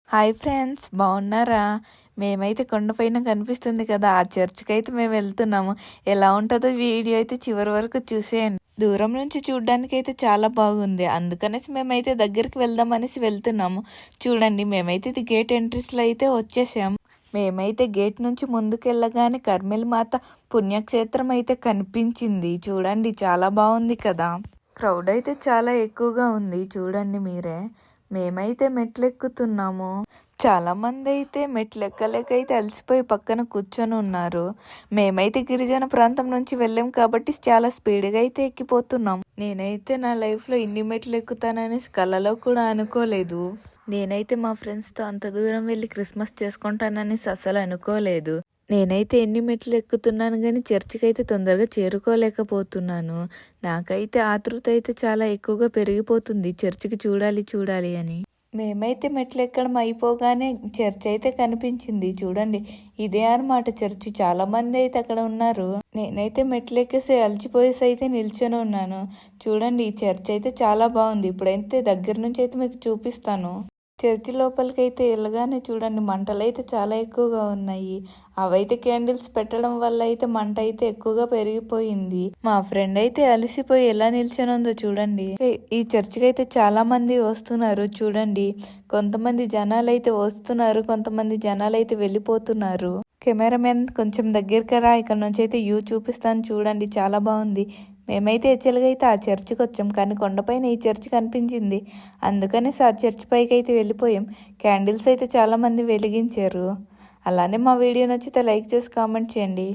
Hi friends, బాగున్నారా? మేమైతే కొండపైన కనిపిస్తుంది కదా, ఆ చర్చ్కి అయితే మేము వెళ్తున్నాము. ఎలా ఉంటుందో వీడియో అయితే చివరి వరకు చూసేయండి. దూరం నుంచి చూడడానికి అయితే చాలా బాగుంది, అందుకనేసి మేమైతే దగ్గరికి వెళ్దామనేసి వెళ్తున్నాము. చూడండి, మేమైతే ఇది గేట్ ఎంట్రీస్లో అయితే వచ్చేసాము. మేమైతే గేట్ నుంచి ముందుకెళ్ళగానే కర్మెల్ మాత పుణ్యక్షేత్రం అయితే కనిపించింది. చూడండి, చాలా బాగుంది కదా. క్రౌడ్ అయితే చాలా ఎక్కువగా ఉంది, చూడండి మీరే. మేమైతే మెట్లెక్కుతున్నాము. చాలా మంది అయితే మెట్లు ఎక్కలేక అయితే అలసిపోయి పక్కన కూర్చొని ఉన్నారు. మేమైతే గిరిజన ప్రాంతం నుంచి వెళ్ళాం కాబట్టి చాలా స్పీడ్గా అయితే ఎక్కిపోతున్నాం. నేనైతే నా లైఫ్లో ఇన్ని మెట్లు ఎక్కుతాననేసి కలలో కూడా అనుకోలేదు. నేనైతే మా ఫ్రెండ్స్తో అంత దూరం వెళ్ళి క్రిస్మస్ చేసుకుంటాననేసి అసలు అనుకోలేదు. నేనైతే ఎన్ని మెట్లు ఎక్కుతున్నాను కానీ చర్చికి అయితే తొందరగా చేరుకోలేకపోతున్నాను. నాకైతే ఆతృత అయితే చాలా ఎక్కువగా పెరిగిపోతుంది చర్చికి చూడాలి చూడాలి అని. మేమైతే మెట్లు ఎక్కడం అయిపోగానే చర్చ్ అయితే కనిపించింది. చూడండి, ఇదే అన్నమాట చర్చి. చాలా మంది అయితే అక్కడ ఉన్నారు. నేనైతే మెట్లు ఎక్కేసి అలసిపోయేసి అయితే నిల్చొని ఉన్నాను. చూడండి, ఈ చర్చ్ అయితే చాలా బాగుంది. ఇప్పుడైతే దగ్గర నుంచి అయితే మీకు చూపిస్తాను. చర్చి లోపలికి అయితే వెళ్ళగానే చూడండి, మంటలు అయితే చాలా ఎక్కువగా ఉన్నాయి. అవైతే క్యాండిల్స్ పెట్టడం వల్ల అయితే మంట అయితే ఎక్కువగా పెరిగిపోయింది. మా ఫ్రెండ్ అయితే అలసిపోయి ఎలా నిల్చొని ఉందో చూడండి. ఈ చర్చికి అయితే చాలా మంది వస్తున్నారు. చూడండి, కొంతమంది జనాలు అయితే వస్తున్నారు, కొంతమంది జనాలు అయితే వెళ్ళిపోతున్నారు. కెమెరామెన్ కొంచెం దగ్గరికి రా, ఇక్కడ నుంచి అయితే వ్యూ చూపిస్తాను. చూడండి, చాలా బాగుంది. మేమైతే యాక్చువల్గా అయితే ఆ చర్చికి వచ్చాం, కానీ కొండపైన ఈ చర్చి కనిపించింది, అందుకనేసి ఆ చర్చి పైకి అయితే వెళ్ళిపోయాం. క్యాండిల్స్ అయితే చాలామంది వెలిగించారు. అలానే మా వీడియో నచ్చితే లైక్ చేసి కామెంట్ చేయండి.